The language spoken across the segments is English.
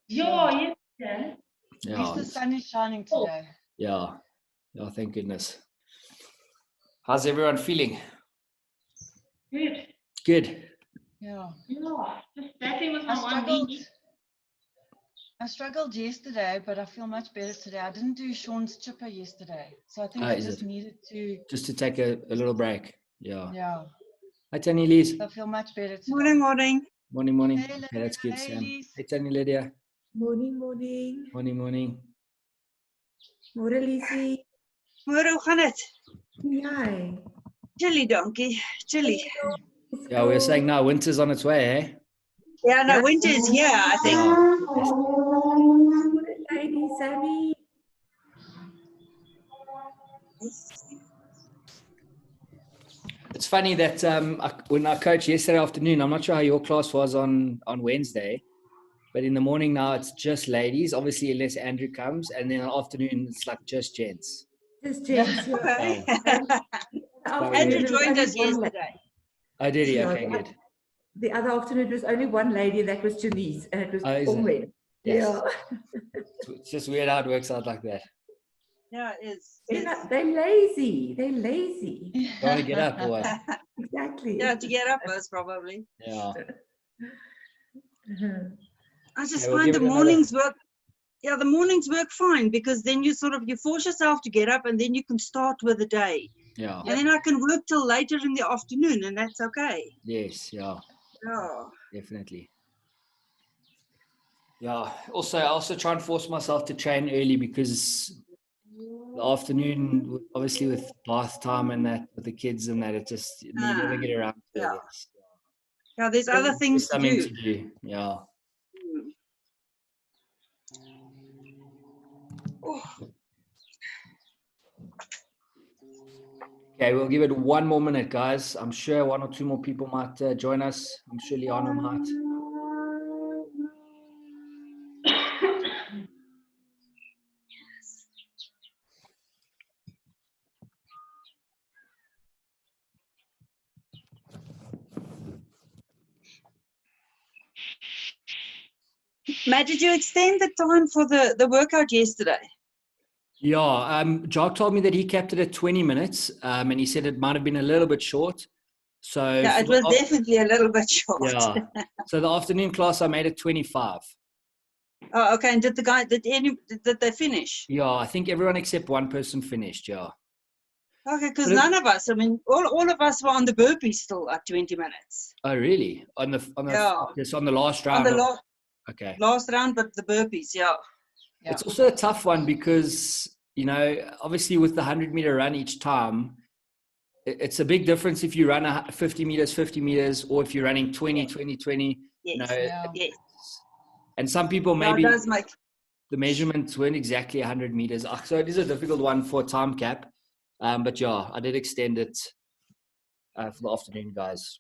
Yeah. At Yeah. least the sun is shining today. Yeah. Yeah. Thank goodness. How's everyone feeling? Good. Good. Yeah. Yeah. Just batting with my one knee. I struggled yesterday, but I feel much better today. I didn't do Sean's chipper yesterday, so I think I just needed to take a little break. Yeah. Yeah. Hi, Tanya Elise. I feel much better today. Morning, morning. Morning. Hey, Okay, that's good, hey, Sam. Elise. Hey, Tanya Lydia. Morning. Morning. Môre Lisie. Môre, hoe gaan dit? Jy. Chilly, donkey. Chilly. Yeah, we were saying now winter's on its way, eh? Yeah, no, winter is here, I think. Lady Sammy. It's funny that when I coached yesterday afternoon, I'm not sure how your class was on Wednesday, but in the morning now it's just ladies, obviously unless Andrew comes, and then in the afternoon it's like just gents. Just gents. Okay. Oh, Andrew joined us yesterday. Oh, did he? Okay, good. The other afternoon, it was only one lady, and that was Janice, and it was all men. Yes. Yeah. It's just weird how it works out like that. Yeah, it is. They're lazy. Don't want to get up or what? Exactly. Yeah, to get up most probably. Yeah. I just find the mornings work. Yeah, the mornings work fine because then you force yourself to get up and then you can start with the day. Yeah. And then I can work till later in the afternoon and that's okay. Yes, yeah. Yeah. Definitely. Yeah. Also, I also try and force myself to train early because the afternoon, obviously with bath time and that with the kids and that, it just you never get around to it. Yeah, there's other things to do. Yeah. Oh. Okay, we'll give it one more minute, guys. I'm sure one or two more people might join us. I'm sure Liana might. Matt, did you extend the time for the workout yesterday? Yeah, Jock told me that he kept it at 20 minutes, and he said it might have been a little bit short. So yeah, it was definitely a little bit short. Yeah. So the afternoon class, I made it 25. Oh, okay. And did they finish? Yeah, I think everyone except one person finished. Yeah. Okay, because none of us. I mean, all of us were on the burpees still at 20 minutes. Oh, really? On the last round. On the okay. Last round, but the burpees, yeah. It's also a tough one because, obviously with the 100-meter run each time, it's a big difference if you run 50 meters, or if you're running 20. Yes. Yes. And some people maybe it does make... the measurements weren't exactly 100 meters. So it is a difficult one for time cap. But yeah, I did extend it for the afternoon, guys.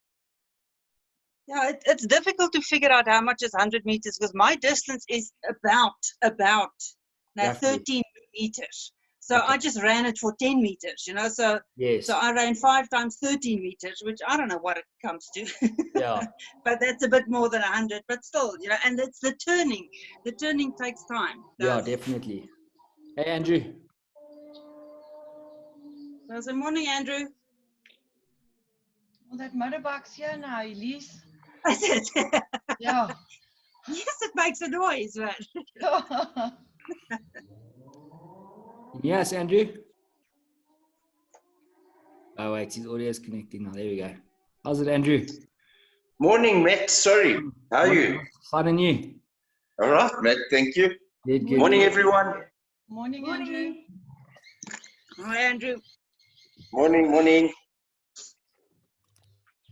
Yeah, it's difficult to figure out how much is 100 meters because my distance is about 13 meters. So I just ran it for 10 meters, so yes. So I ran 5 times 13 meters, which I don't know what it comes to. Yeah. But that's a bit more than 100, but still, and it's the turning. The turning takes time. Yeah, definitely. Hey, Andrew. Good morning, Andrew. Well, that motorbike's here now, Elise. Is it? Yeah. Yes, it makes a noise, man. Yes, Andrew. Oh, wait, his audio is connecting now. There we go. How's it, Andrew? Morning, Matt. Sorry. How are you? Fine, and you? All right, Matt. Thank you. Good. Morning, everyone. Morning, Andrew. Hi, Andrew. Morning.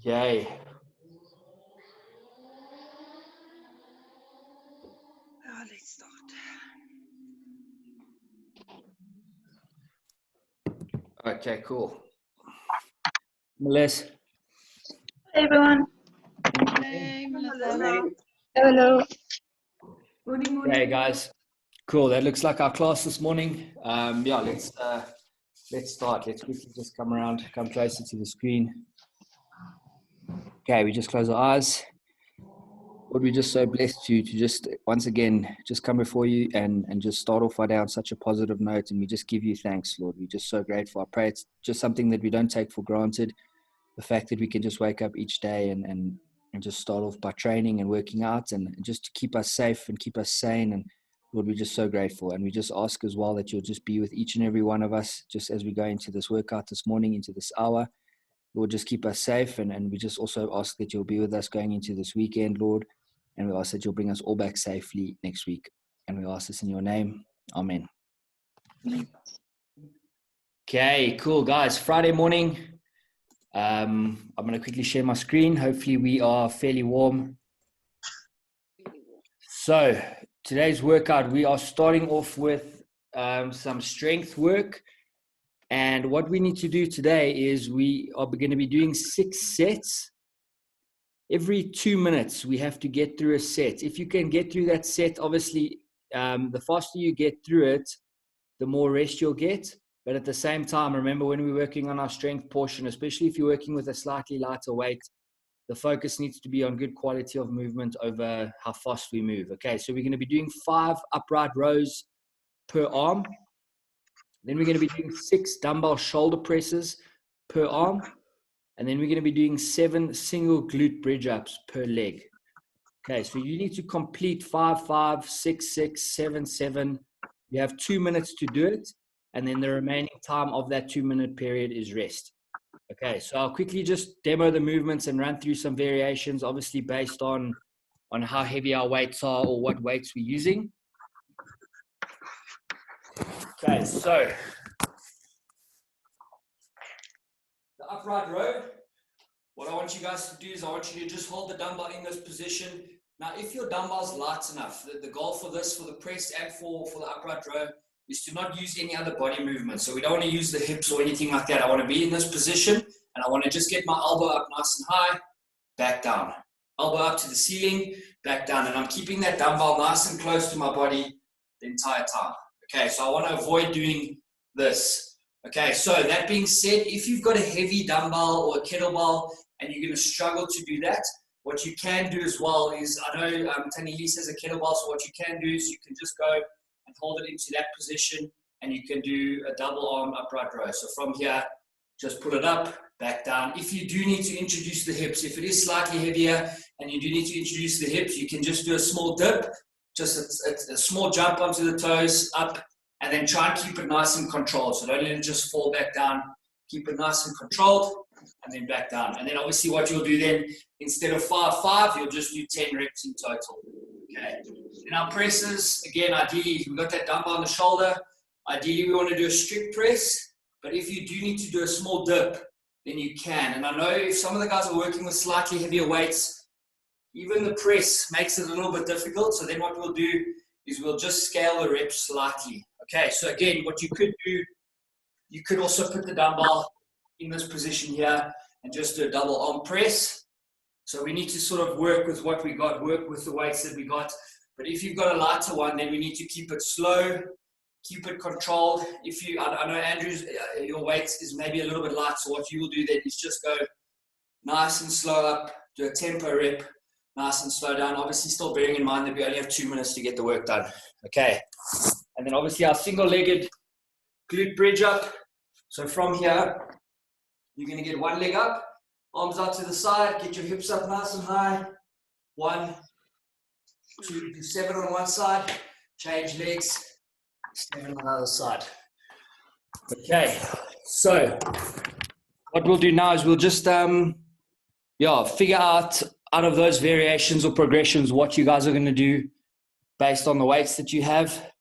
Yay. Let's start. Okay, cool. Melissa. Hey, everyone. Hey, Melissa. Hello. Morning, morning. Hey guys, cool. That looks like our class this morning. Yeah, let's start. Let's quickly just come closer to the screen. Okay, we just close our eyes. Lord, we're just so blessed to just once again just come before you and just start off our day on such a positive note, and we just give you thanks, Lord. We're just so grateful. I pray it's just something that we don't take for granted. The fact that we can just wake up each day and just start off by training and working out and just to keep us safe and keep us sane. And Lord, we're just so grateful. And we just ask as well that you'll just be with each and every one of us, just as we go into this workout this morning, into this hour. Lord, just keep us safe. And we just also ask that you'll be with us going into this weekend, Lord. And we ask that you'll bring us all back safely next week. And we ask this in your name. Amen. Okay, cool, guys. Friday morning. I'm going to quickly share my screen. Hopefully we are fairly warm. So today's workout, we are starting off with some strength work. And what we need to do today is we are going to be doing 6 sets. Every 2 minutes, we have to get through a set. If you can get through that set, obviously, the faster you get through it, the more rest you'll get. But at the same time, remember when we're working on our strength portion, especially if you're working with a slightly lighter weight, the focus needs to be on good quality of movement over how fast we move. Okay, so we're going to be doing 5 upright rows per arm. Then we're going to be doing 6 dumbbell shoulder presses per arm. And then we're going to be doing 7 single glute bridge ups per leg. Okay, so you need to complete 5, 5, 6, 6, 7, 7. You have 2 minutes to do it. And then the remaining time of that 2-minute period is rest. Okay, so I'll quickly just demo the movements and run through some variations, obviously based on how heavy our weights are or what weights we're using. Okay, so the upright row, what I want you guys to do is I want you to just hold the dumbbell in this position. Now, if your dumbbell's light enough, the goal for this, for the press and for the upright row, is to not use any other body movement. So we don't want to use the hips or anything like that. I want to be in this position and I want to just get my elbow up nice and high, back down. Elbow up to the ceiling, back down. And I'm keeping that dumbbell nice and close to my body the entire time. Okay, so I want to avoid doing this. Okay, so that being said, if you've got a heavy dumbbell or a kettlebell and you're going to struggle to do that, what you can do as well is, I know Tani Lee says a kettlebell, so what you can do is you can just go and hold it into that position, and you can do a double arm upright row. So from here, just pull it up, back down. If you do need to introduce the hips, if it is slightly heavier and you do need to introduce the hips, you can just do a small dip, just a small jump onto the toes, up, and then try and keep it nice and controlled. So don't let it just fall back down. Keep it nice and controlled, and then back down. And then obviously what you'll do then, instead of 5, 5, you'll just do 10 reps in total. Okay. In our presses, again, ideally, we've got that dumbbell on the shoulder. Ideally, we want to do a strict press, but if you do need to do a small dip, then you can. And I know if some of the guys are working with slightly heavier weights, even the press makes it a little bit difficult. So then what we'll do is we'll just scale the reps slightly. Okay, so again, what you could do, you could also put the dumbbell in this position here and just do a double arm press. So we need to sort of work with what we got, work with the weights that we got. But if you've got a lighter one, then we need to keep it slow, keep it controlled. I know Andrew's, your weight is maybe a little bit light, so what you will do then is just go nice and slow up, do a tempo rep, nice and slow down. Obviously still bearing in mind that we only have 2 minutes to get the work done. Okay. And then obviously our single-legged glute bridge up. So from here, you're going to get one leg up, arms out to the side, get your hips up nice and high. 1, 2 to 7 on one side, change legs, 7 on the other side. Okay, so what we'll do now is we'll just figure out of those variations or progressions what you guys are going to do based on the weights that you have.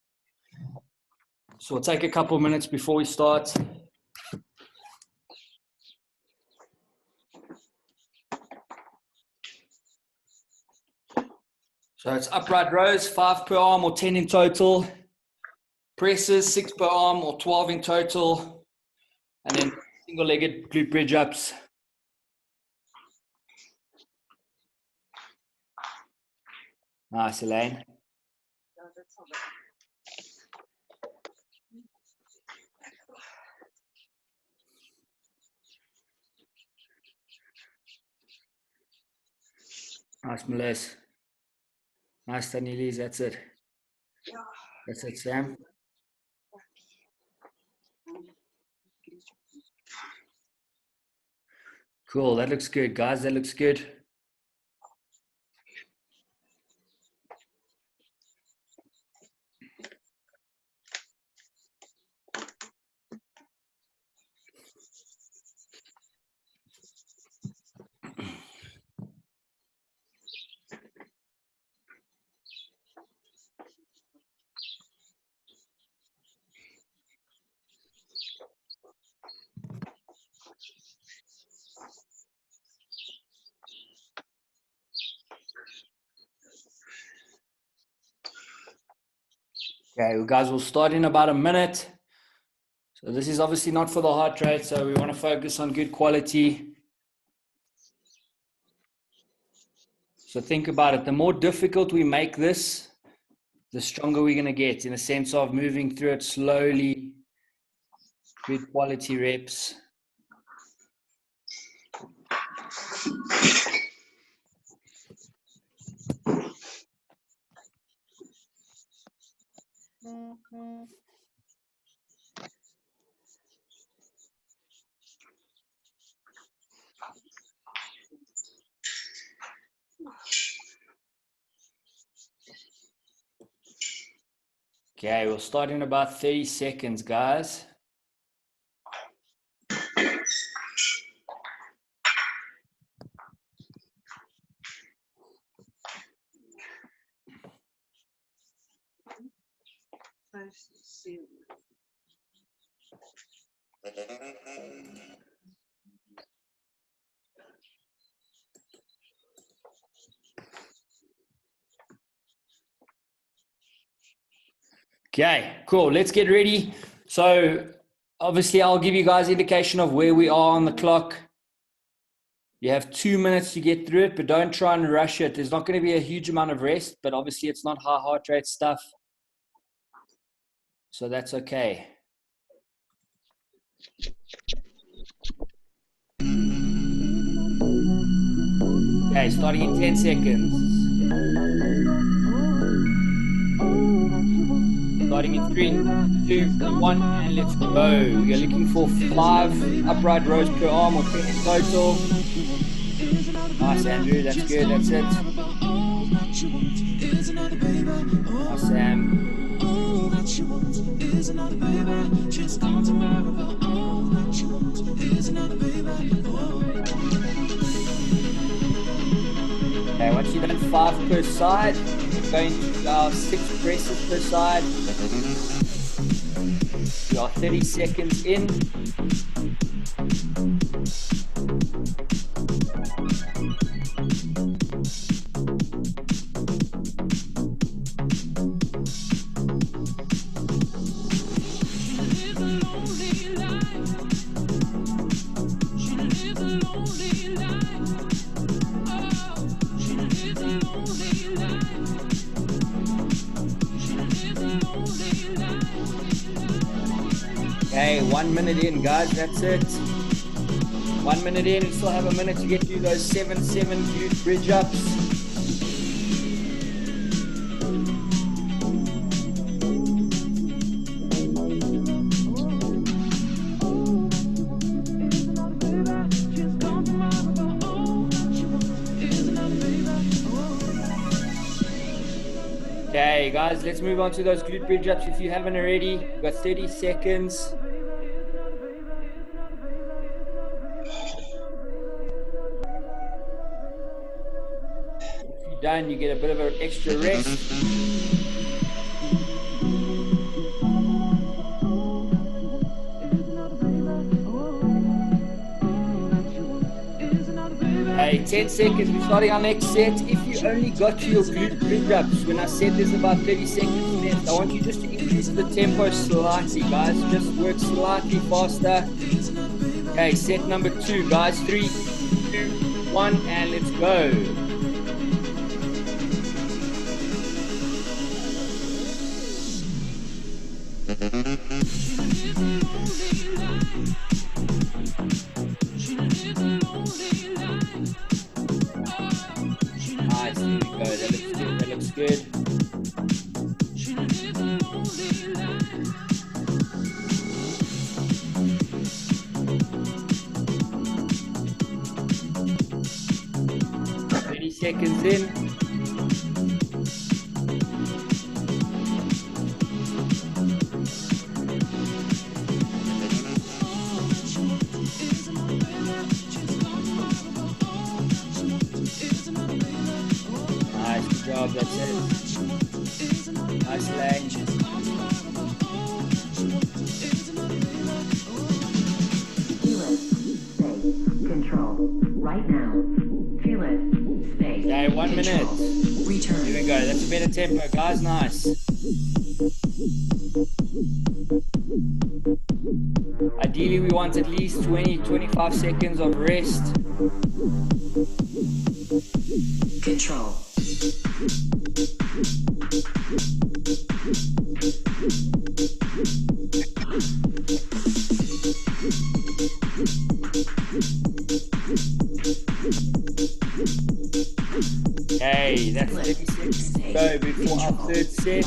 So we'll take a couple of minutes before we start. So it's upright rows, 5 per arm or 10 in total. Presses, 6 per arm or 12 in total. And then single-legged glute bridge ups. Nice, Elaine. Nice, Melissa. Nice, Danielise. That's it. That's it, Sam. Cool. That looks good, guys. That looks good. Okay, well, guys, we'll start in about a minute. So this is obviously not for the heart rate, so we want to focus on good quality. So think about it. The more difficult we make this, the stronger we're going to get in the sense of moving through it slowly. Good quality reps. Okay, we'll start in about 30 seconds, guys. Okay, cool. Let's get ready. So obviously I'll give you guys indication of where we are on the clock. You have 2 minutes to get through it, but don't try and rush it. There's not going to be a huge amount of rest, but obviously it's not high heart rate stuff. So that's okay. Okay, starting in 10 seconds. Starting in 3, 2, 1, and let's go. You're looking for 5 upright rows per arm or 10 in total. Nice, Andrew. That's good. That's it. Nice, Sam. Okay, once you've done 5 per side, we're going to our 6 presses per side. We are 30 seconds in. Okay, 1 minute in, guys, that's it. 1 minute in, you still have a minute to get through those 7 glute bridge ups. Okay, guys, let's move on to those glute bridge ups if you haven't already. We've got 30 seconds. If you're done, you get a bit of an extra rest. Okay, 10 seconds, we're starting our next set. If you only got to your glute bridge ups, when I said there's about 30 seconds left, I want you just to increase the tempo slightly, guys. Just work slightly faster. Okay, set number 2, guys. 3, 2, 1, and let's go. seconds in. Nice, good job, that's it. Nice lane. Control. Right now. Feel it. Stay. Okay, 1 minute. Return. Here we go. That's a better tempo, guys. Nice. Ideally, we want at least 20-25 seconds of rest. Control. Okay, that's 30 seconds to go before our third set.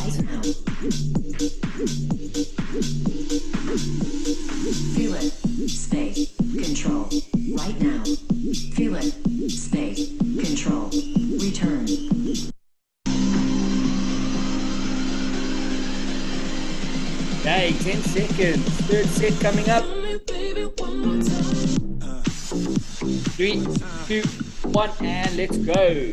Feel it. Stay. Control. Right now. Feel it. Stay. Control. Return. Okay, 10 seconds. Third set coming up. 3, 2, 1, and let's go.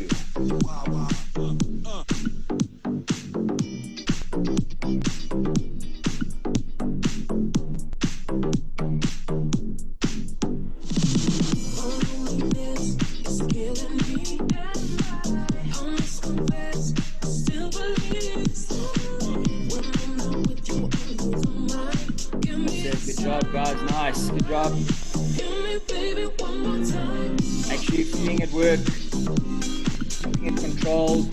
Good job, guys. Nice. Good job. Actually seeing it work. Keeping it controlled.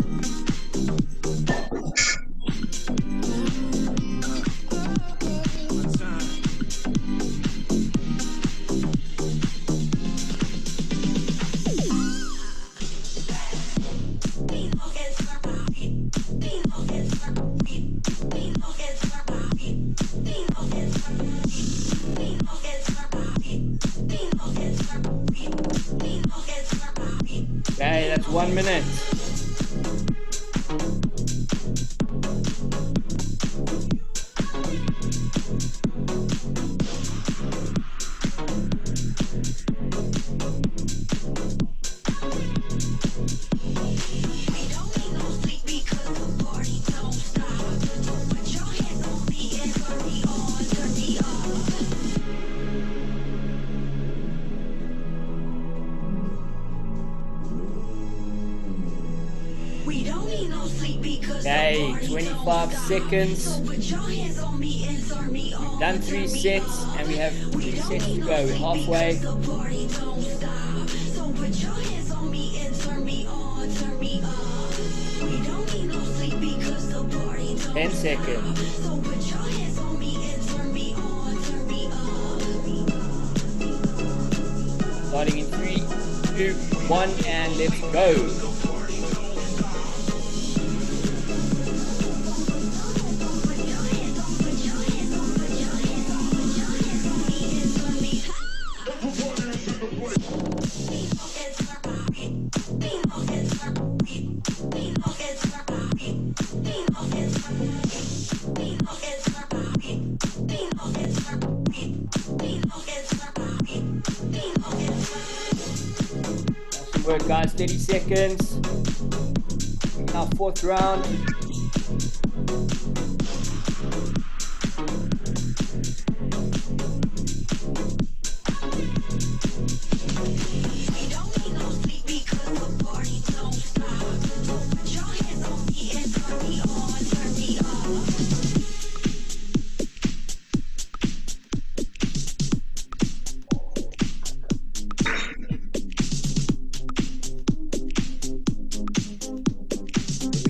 Okay, that's 1 minute. Okay, 25 seconds. We've done 3 sets and we have 3 sets to go. We're halfway. 10 seconds. Starting in 3, 2, 1, and let's go. Awesome work, guys. 30 seconds. Our 4th round.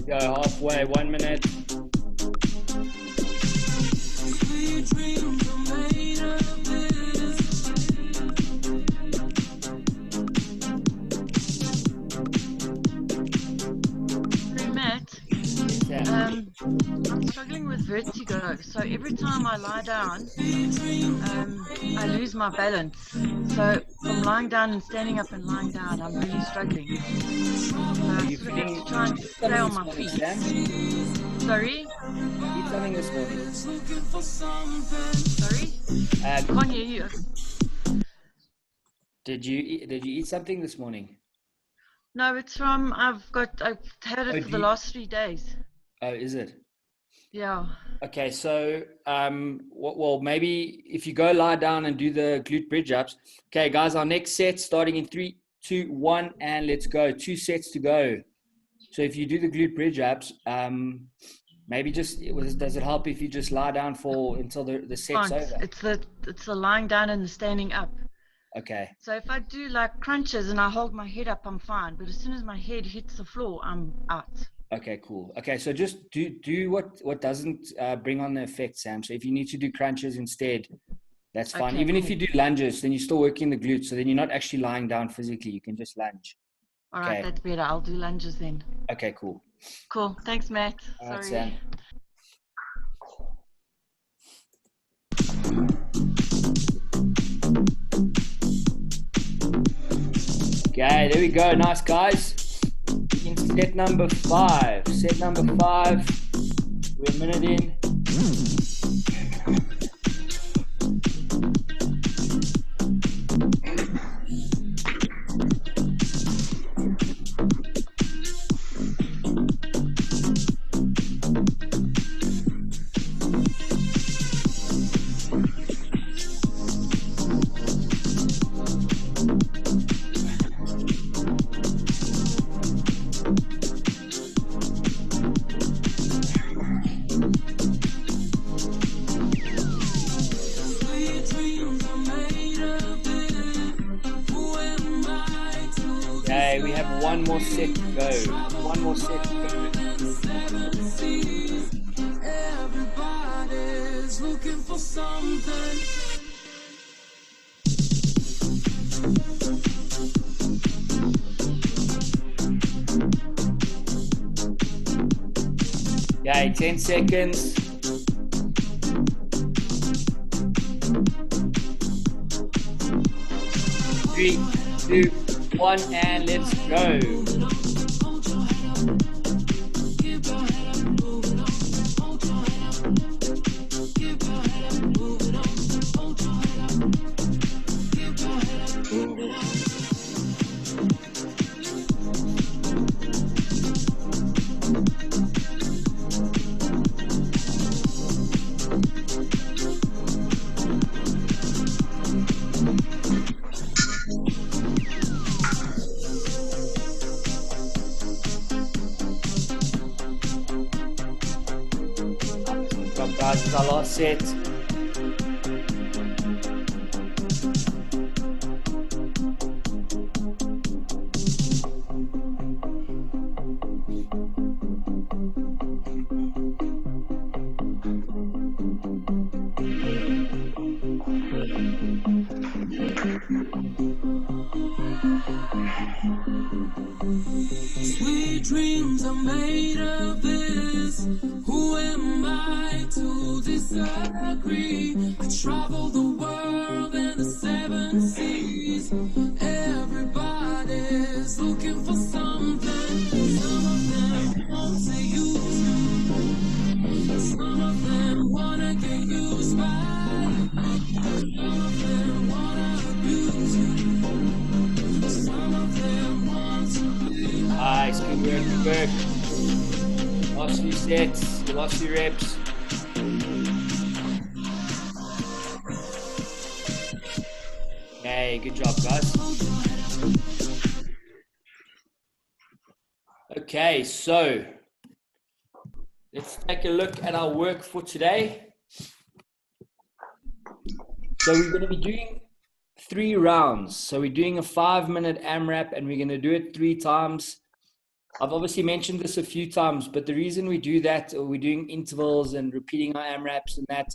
Go halfway, 1 minute. I'm struggling with vertigo, so every time I lie down, I lose lose my balance. So from lying down and standing up and lying down, I'm really struggling. So I sort of have to try and stay on my feet. Sorry? Eat something this morning. Sorry? Can't hear you. Did you eat something this morning? No, it's from, I've had it for the last 3 days. Oh, is it? Yeah. Okay, so well, maybe if you go lie down and do the glute bridge ups. Okay, guys, our next set starting in 3, 2, 1, and let's go. 2 sets to go. So if you do the glute bridge ups, maybe does it help if you just lie down until the set's over? It's the lying down and the standing up. Okay. So if I do like crunches and I hold my head up, I'm fine. But as soon as my head hits the floor, I'm out. Okay, cool. Okay, so just do what doesn't bring on the effect, Sam. So if you need to do crunches instead, that's fine. Okay, Even cool. if you do lunges, then you're still working the glutes. So then you're not actually lying down physically. You can just lunge. All right, Okay. that's better. I'll do lunges then. Okay, cool. Cool. Thanks, Matt. All right, Sorry. Sam. Okay, there we go. Nice, guys. In set number 5. Set number 5. We're a minute in. Okay, we have one more set to go. One more set to go. Everybody's looking for something. Okay, 10 seconds. Three, 2, 1, and let's go. Guys, this is our last set. Sweet dreams are made of this. Who am I to disagree? I travel the world and the 7 seas. Everybody's looking for something. Some of them want to use me. Some of them wanna get used by. Some of them wanna abuse you. Some of them want to be. Nice, good work, good work. Last few sets, last few reps. Okay, good job, guys. Okay, so let's take a look at our work for today. So we're going to be doing 3 rounds. So we're doing a 5-minute AMRAP and we're going to do it 3 times. I've obviously mentioned this a few times, but the reason we do that, or we're doing intervals and repeating our AMRAPs and that,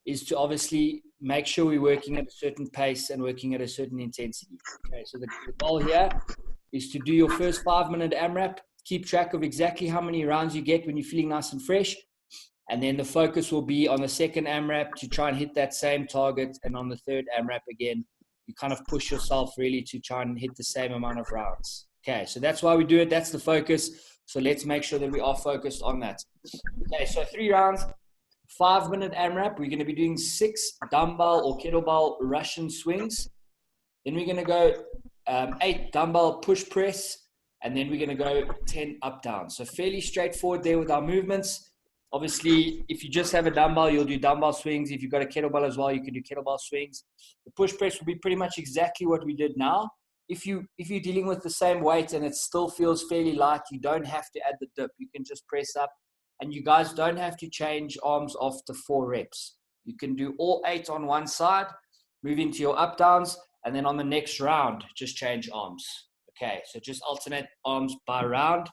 is to obviously make sure we're working at a certain pace and working at a certain intensity. Okay, so the goal here is to do your first 5-minute AMRAP, keep track of exactly how many rounds you get when you're feeling nice and fresh, And then the focus will be on the second AMRAP to try and hit that same target. And on the third AMRAP again, you kind of push yourself really to try and hit the same amount of rounds. Okay, so that's why we do it. That's the focus. So let's make sure that we are focused on that. Okay, so 3 rounds, 5-minute AMRAP. We're going to be doing 6 dumbbell or kettlebell Russian swings. Then we're going to go 8 dumbbell push press. And then we're going to go 10 up down. So fairly straightforward there with our movements. Obviously, if you just have a dumbbell, you'll do dumbbell swings. If you've got a kettlebell as well, you can do kettlebell swings. The push press will be pretty much exactly what we did now. If you're dealing with the same weight and it still feels fairly light, you don't have to add the dip. You can just press up. And you guys don't have to change arms after 4 reps. You can do all 8 on one side, move into your up downs, and then on the next round, just change arms. Okay, so just alternate arms by round.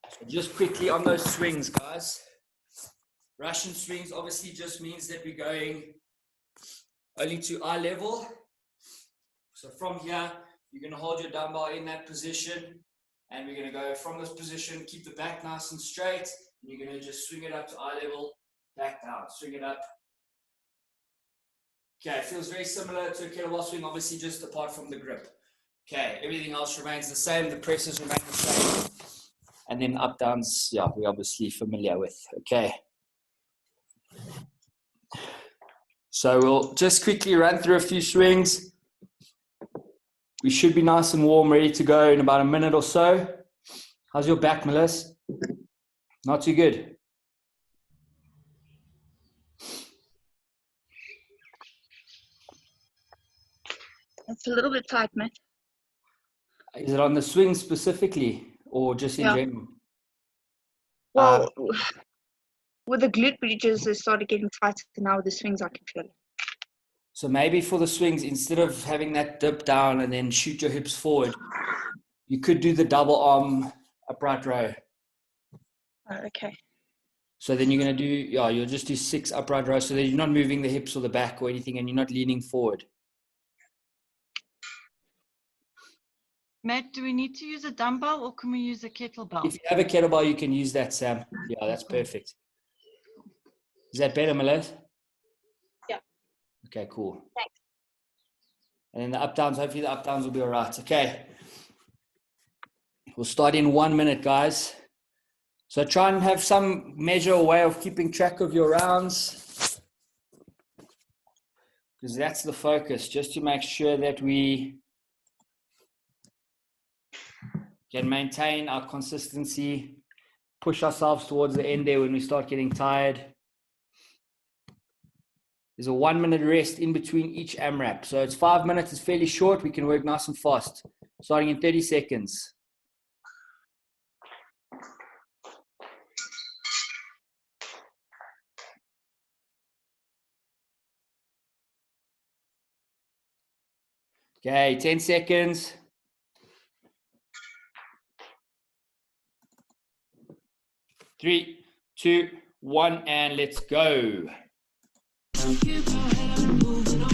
So just quickly on those swings, guys. Russian swings obviously just means that we're going only to eye level. So from here, you're going to hold your dumbbell in that position. And we're going to go from this position, keep the back nice and straight. And you're going to just swing it up to eye level, back down, swing it up. Okay, it feels very similar to a kettlebell swing, obviously just apart from the grip. Okay, everything else remains the same. The presses remain the same. And then up downs, yeah, we're obviously familiar with. Okay. So we'll just quickly run through a few swings. We should be nice and warm, ready to go in about a minute or so. How's your back, Melissa? Not too good. It's a little bit tight, mate. Is it on the swing specifically or just in general? Well, with the glute bridges, they started getting tighter. Now with the swings, I can feel it. So maybe for the swings, instead of having that dip down and then shoot your hips forward, you could do the double arm upright row. Okay. So then you're going to do, you'll just do 6 upright rows so that you're not moving the hips or the back or anything and you're not leaning forward. Matt, do we need to use a dumbbell or can we use a kettlebell? If you have a kettlebell, you can use that, Sam. Yeah, that's perfect. Is that better, Melissa? Yeah. Okay, cool. Thanks. And then the up downs, hopefully the up downs will be all right. Okay. We'll start in 1 minute, guys. So try and have some measure or way of keeping track of your rounds, because that's the focus, just to make sure that we can maintain our consistency, push ourselves towards the end there when we start getting tired. There's a 1 minute rest in between each AMRAP. So it's 5 minutes, it's fairly short. We can work nice and fast, starting in 30 seconds. Okay, 10 seconds. 3, 2, 1, and let's go. Keep your head up, moving on.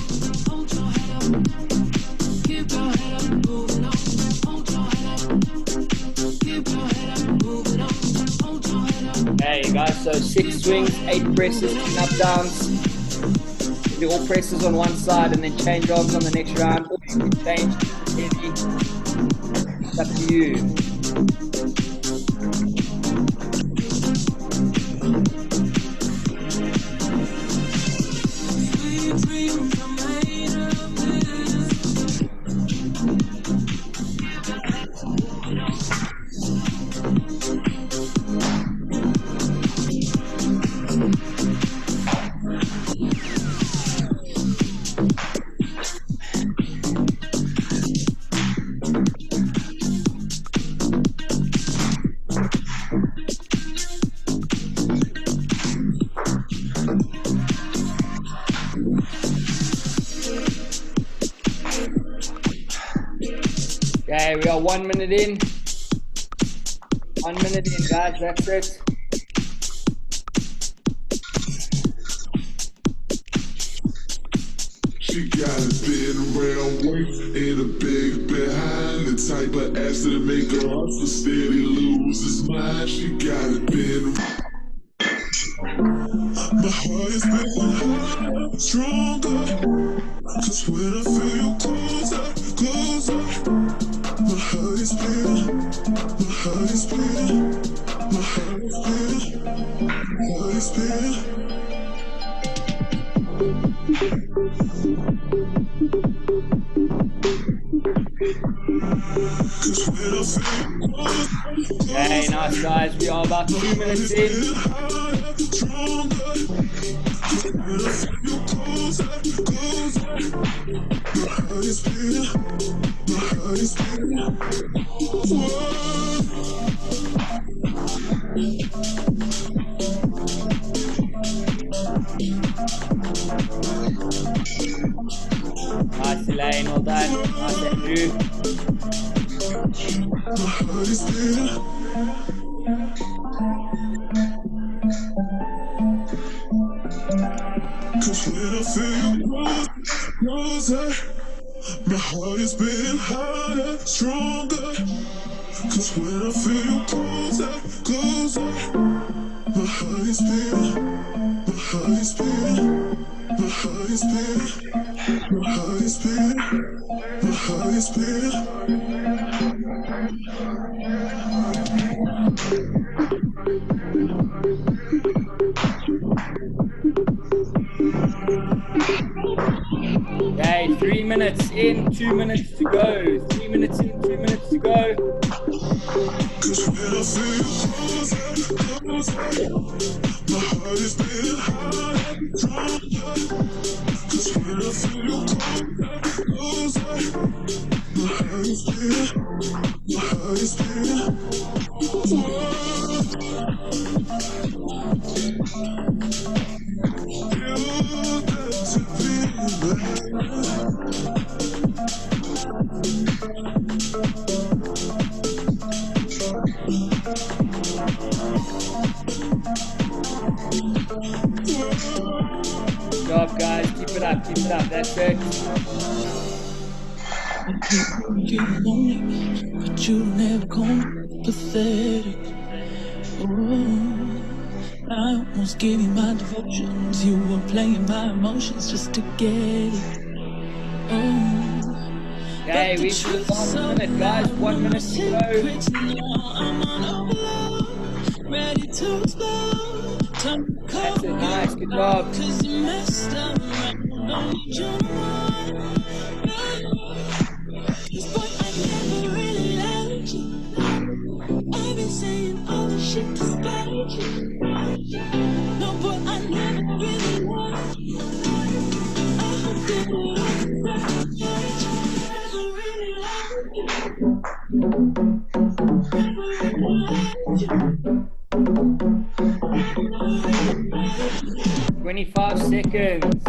Hold your head up. Keep your head up, moving on. Hold your head up. Keep your head up, moving on. Hold your head up. Hey guys, so 6 swings, 8 presses, 10 up downs. Do all presses on one side and then change arms on the next round. Or you can change heavy. It's up to you. Okay, we are 1 minute in. 1 minute in, guys, that's it. She got a big round waist and a big behind, the type of ass that make her hustle steady lose his mind. She got a big. heart is beating harder, stronger. Cause when I feel you closer, closer, my heart is beating, my heart is beating, my heart is beating, my heart is beating. Hey, nice guys. We are about 2 minutes in. Nice Elaine, well done. Nice Andrew. Cause when I feel you closer, my heart is beating harder, stronger. Cause when I feel you closer, closer, my heart is beating, my heart is beating, my heart is beating, my heart is beating, my heart is beating. Okay, 3 minutes in, 2 minutes to go. 3 minutes in, 2 minutes to go. Cause when I feel you closer, closer, my heart is beating harder, stronger. Cause when I feel you closer, closer, my heart is beating, my heart is beating. You got to be Good job, guys. Keep it up, keep it up. That's good. You lonely, but you never come pathetic. Oh, I almost gave you my devotions. You were playing my emotions just to get it. Oh, Okay, we should have 1 minute, guys. 1 minute to go. I'm on overload, ready to explode. That's it, nice. Good job. Cause you messed up, I don't need you no more. Cause boy, I never really loved you. I've been saying all the shit to spite you. No, boy, I never really loved you. I hope that you don't never really loved you. Never really loved you. 25 seconds.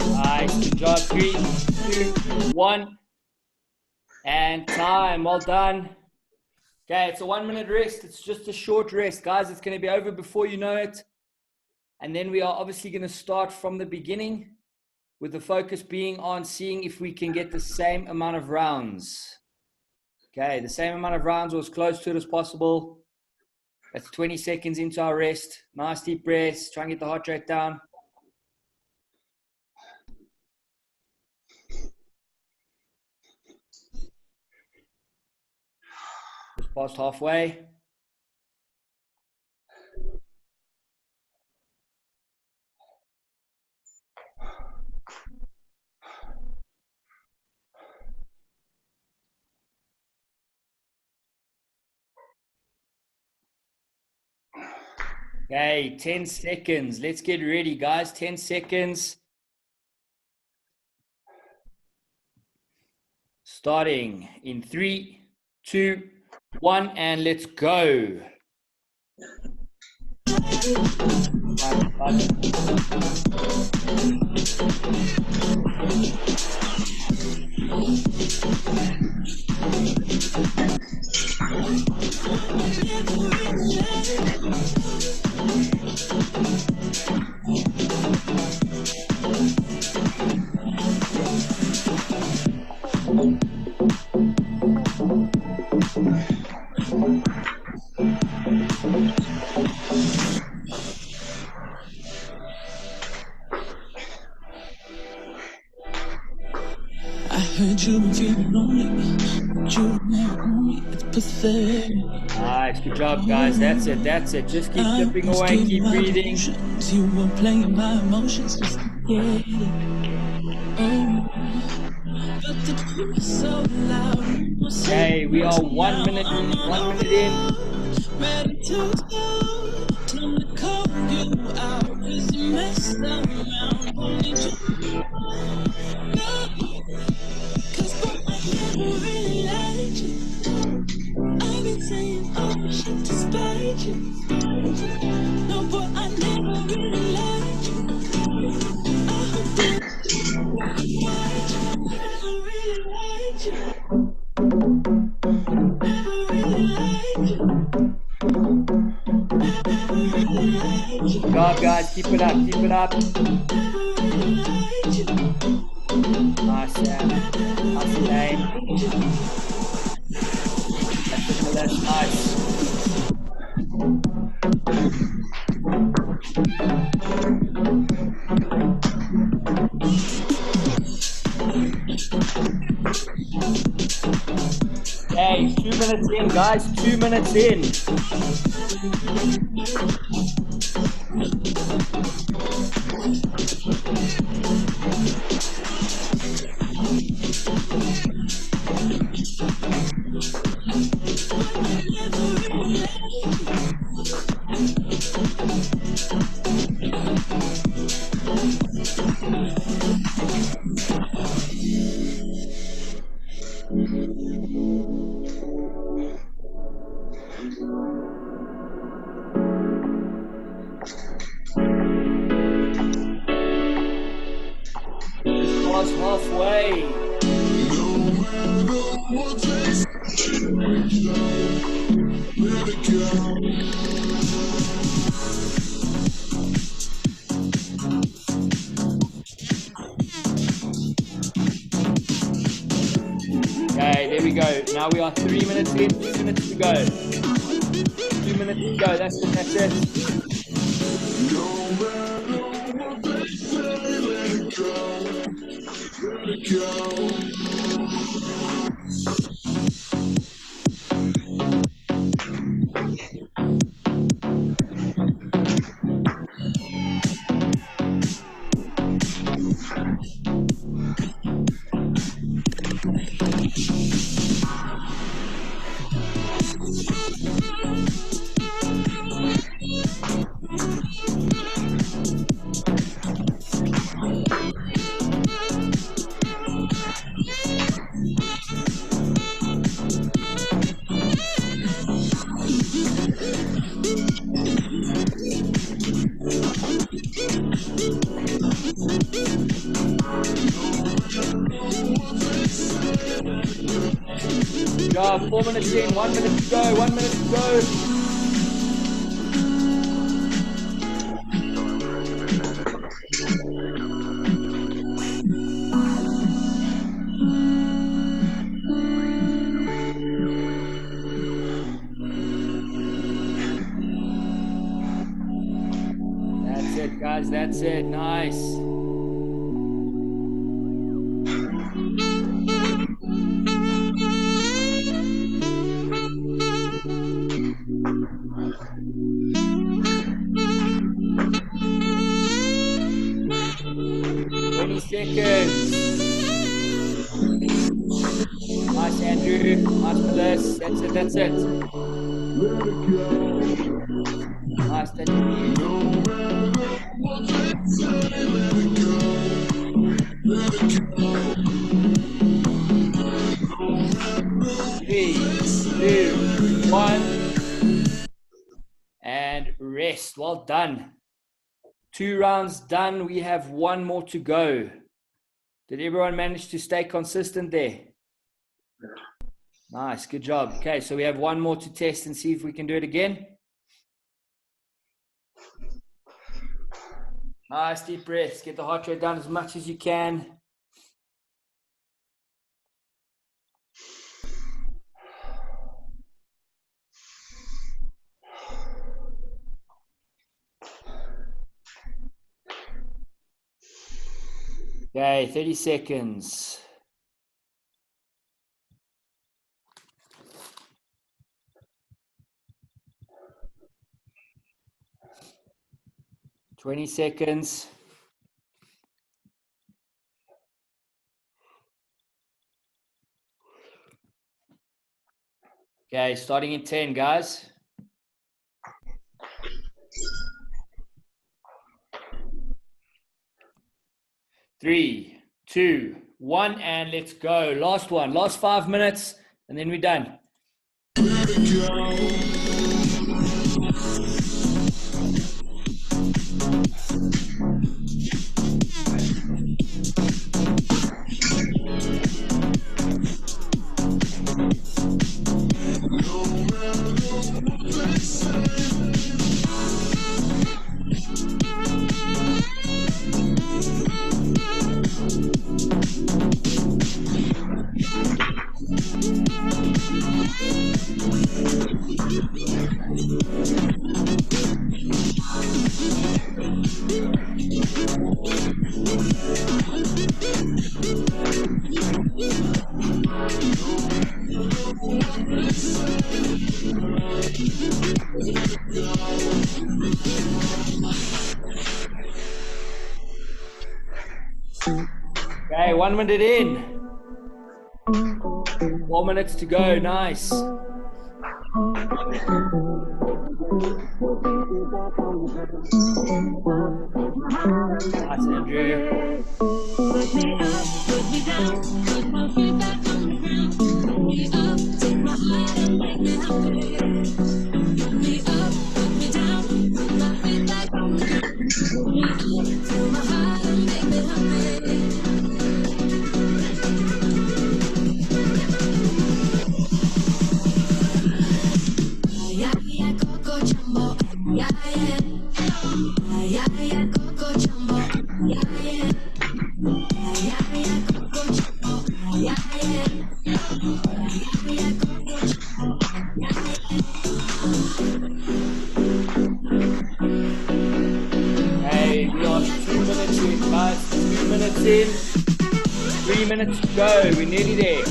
Nice, good job. 3, 2, 1. And time, well done. Okay, it's a 1 minute rest. It's just a short rest. Guys, it's going to be over before you know it. And then we are obviously going to start from the beginning with the focus being on seeing if we can get the same amount of rounds. Okay, the same amount of rounds or as close to it as possible. That's 20 seconds into our rest. Nice deep breaths. Try and get the heart rate down. Just past halfway. Okay, 10 seconds. Let's get ready, guys. 10 seconds. Starting in 3, 2, 1, and let's go. heard you been feeling lonely, but you don't have me. It's pathetic. Nice, good job, guys. That's it. That's it. Just keep dipping away. Keep breathing. You were playing my emotions just to get it. Oh, but the truth is so loud. Okay, we are 1 minute in. Ready to go. Time to call you out, 'cause you messed around. Don't need you. No, 'cause boy, I never really liked you. I've been saying all the shit to spite you. No, boy, I never really liked you. I hope that you never really liked you. Never really liked you. Good job, guys. Keep it up. Keep it up. Nice, Sam. Nice, Elaine. That's nice. Hey, 2 minutes in, guys. 2 minutes in. Just past halfway. Okay, there we go. Now we are 3 minutes in, 2 minutes to go. 2 minutes to go, that's it, that's it. Job, 4 minutes in, 1 minute to go, 1 minute to go. That's it, guys, that's it, nice. Seconds. Nice, Andrew. Nice, Melissa. That's it, that's it. Nice, Daniel. 3, 2, 1. And rest. Well done. 2 rounds done. We have 1 more to go. Did everyone manage to stay consistent there? Nice, good job. Okay, so we have 1 more to test and see if we can do it again. Nice, deep breaths. Get the heart rate down as much as you can. Okay, 30 seconds. 20 seconds. Okay, starting in 10, guys. 3, 2, 1, and let's go. Last one, last 5 minutes, and then we're done. Okay, 1 minute in. 4 minutes to go. Nice. Nice, Andrew. Put me up, put me down, put my feet back on the ground. Put me up, take my heart and make me happy. Put me up, put me down, put my feet back on the ground. Put me up, take my heart and make me happy. Yeah, yeah, Coco Jumbo, yeah, yeah. Yeah, yeah, Coco Jumbo, yeah, yeah. Hey, we are 2 minutes in, guys. 2 minutes in. 3 minutes to go. We're nearly there.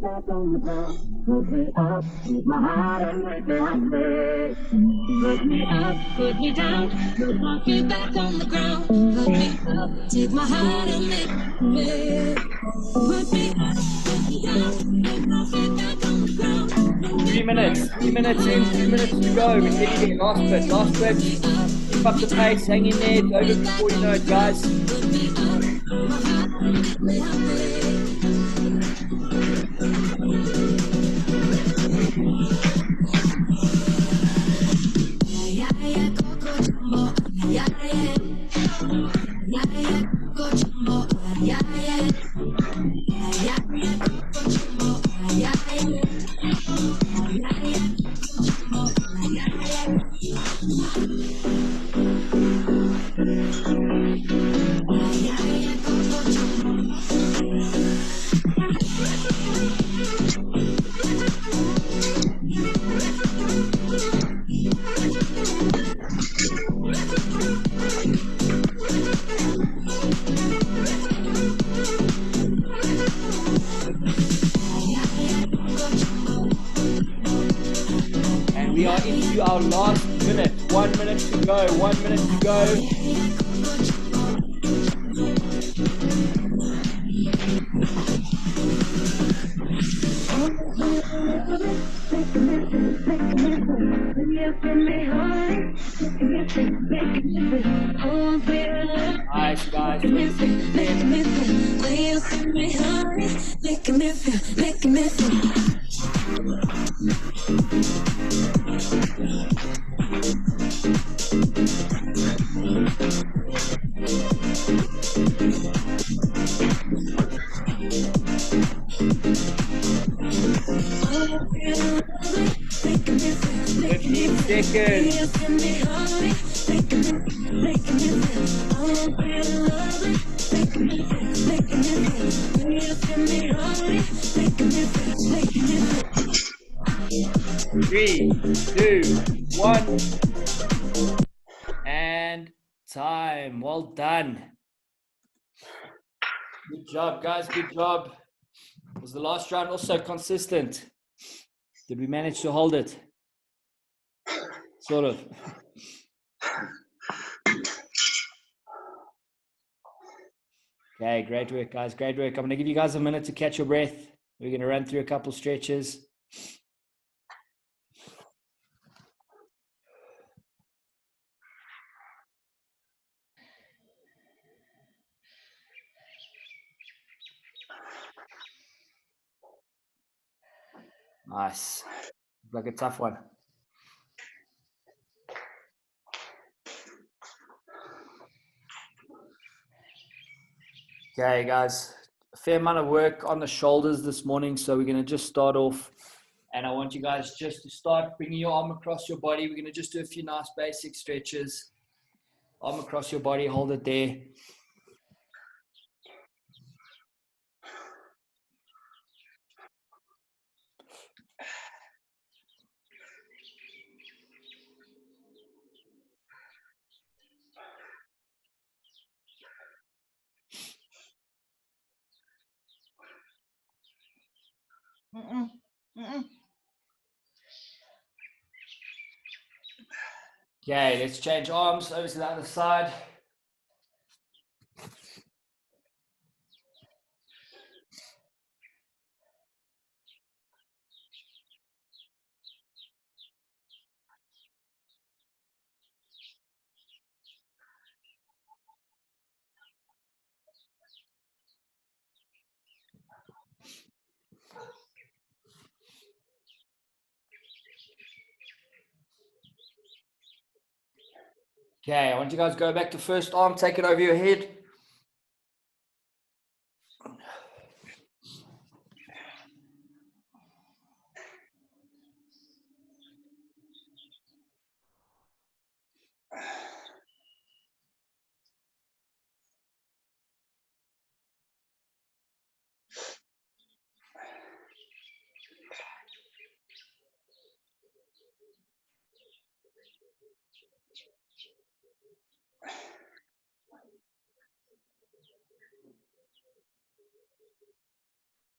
Back on the ground, put me up, keep my heart and make me happy. Put me up, put me down, put my feet back on the ground. Put me up, take my heart and make me. Put me up, put me down, put my feet back on the ground. 3 minutes. 3 minutes in. 2 minutes to go. We're nearly there. Last bit. Last bit. Keep up the pace. Hang in there. It's over before you know it, guys. Put me up, my heart and make me happy. We are into our last minute. 1 minute to go. 1 minute to go. Nice, guys. seconds. Three, 2, 1. And time. Well done. Good job, guys. Good job. Was the last round also consistent? Did we manage to hold it? Sort of. Okay, great work, guys. Great work. I'm going to give you guys a minute to catch your breath. We're going to run through a couple stretches. Nice. Like a tough one. Okay, guys. A fair amount of work on the shoulders this morning, so we're going to just start off. And I want you guys just to start bringing your arm across your body. We're going to just do a few nice basic stretches. Arm across your body, hold it there. Okay, let's change arms over to the other side. Okay, I want you guys to go back to first arm, take it over your head.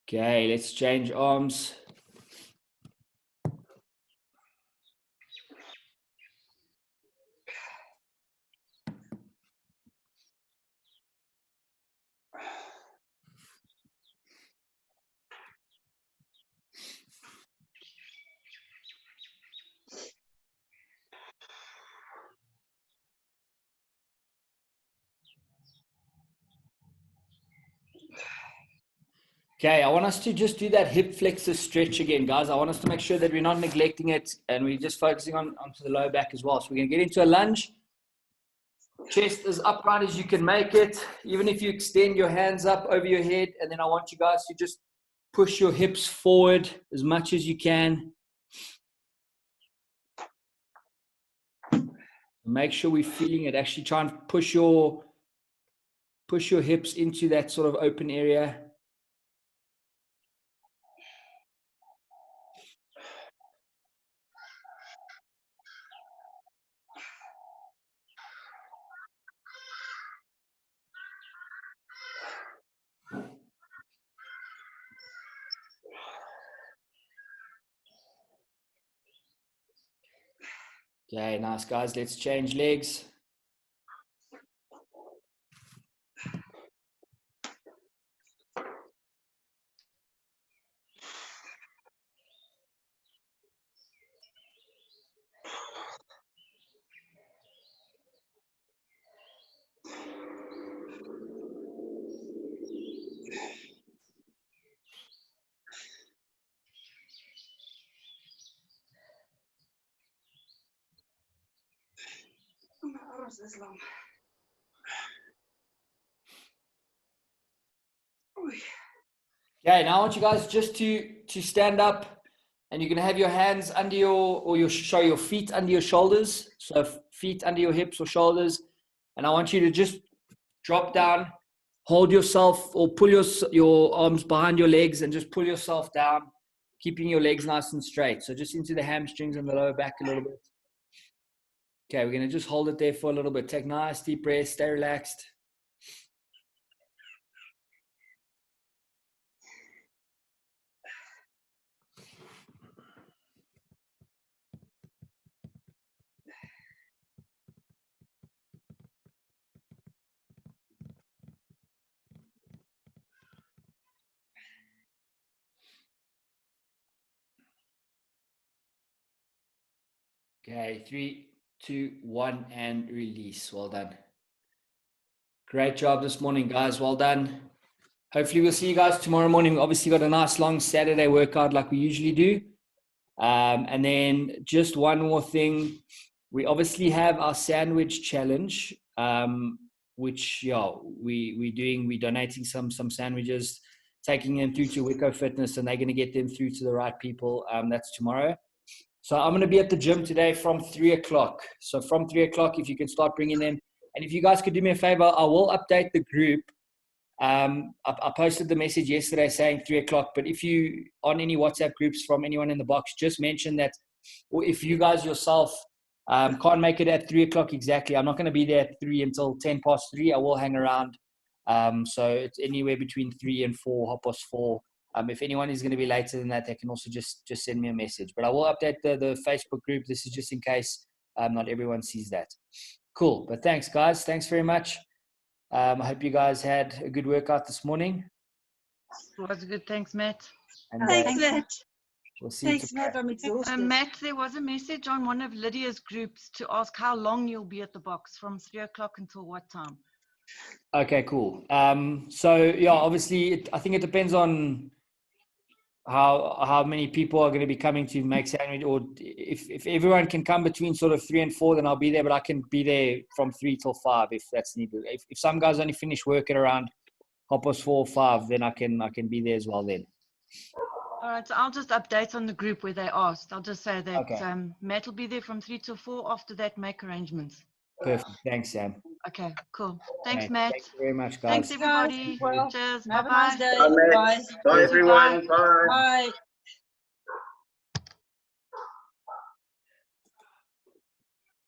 Okay, let's change arms. Okay, I want us to just do that hip flexor stretch again, guys. I want us to make sure that we're not neglecting it and we're just focusing onto the lower back as well. So we're going to get into a lunge. Chest as upright as you can make it, even if you extend your hands up over your head. And then I want you guys to just push your hips forward as much as you can. Make sure we're feeling it. Actually try and push your hips into that sort of open area. Okay, nice, guys. Let's change legs. This long. Okay, now I want you guys just to stand up and you're going to have your hands under your feet under your shoulders. So feet under your hips or shoulders. And I want you to just drop down, hold yourself or pull your arms behind your legs and just pull yourself down, keeping your legs nice and straight. So just into the hamstrings and the lower back a little bit. Okay, we're going to just hold it there for a little bit. Take nice deep breaths, stay relaxed. Okay, 3, 2, 1, and release. Well done. Great job this morning, guys. Well done. Hopefully we'll see you guys tomorrow morning. We obviously got a nice long Saturday workout like we usually do. And then just one more thing. We obviously have our sandwich challenge, which we're donating some sandwiches, taking them through to Wicco Fitness, and they're going to get them through to the right people. That's tomorrow. So I'm going to be at the gym today from 3 o'clock. So from 3 o'clock, if you can start bringing them. And if you guys could do me a favor, I will update the group. I posted the message yesterday saying 3 o'clock, but if you on any WhatsApp groups from anyone in the box, just mention that, or if you guys yourself can't make it at 3 o'clock exactly, I'm not going to be there at 3 until 10 past 3. I will hang around. So it's anywhere between 3 and 4, 4:30. If anyone is going to be later than that, they can also just send me a message. But I will update the Facebook group. This is just in case not everyone sees that. Cool. But thanks, guys. Thanks very much. I hope you guys had a good workout this morning. It was good. Thanks, Matt. And, Thanks, Matt. We'll see you Thanks, Matt. I'm exhausted. Matt, there was a message on one of Lydia's groups to ask how long you'll be at the box, from 3 o'clock until what time? Okay, cool. So yeah, obviously, I think it depends on how many people are going to be coming to make sandwich, or if everyone can come between sort of 3 and 4, then I'll be there, but I can be there from 3 till 5 if that's needed. If some guys only finish work at around 4:30 or 5, then I can be there as well then. All right, so I'll just update on the group where they asked. I'll just say that Okay. Matt will be there from 3 till 4. After that, make arrangements. Perfect. Thanks, Sam. Okay, cool. Thanks, Okay, Matt. thank you very much, guys. Thanks, everybody. Well, Cheers. have a Bye-bye. nice day. Bye, Matt. Bye. Bye, everyone. Bye. Bye.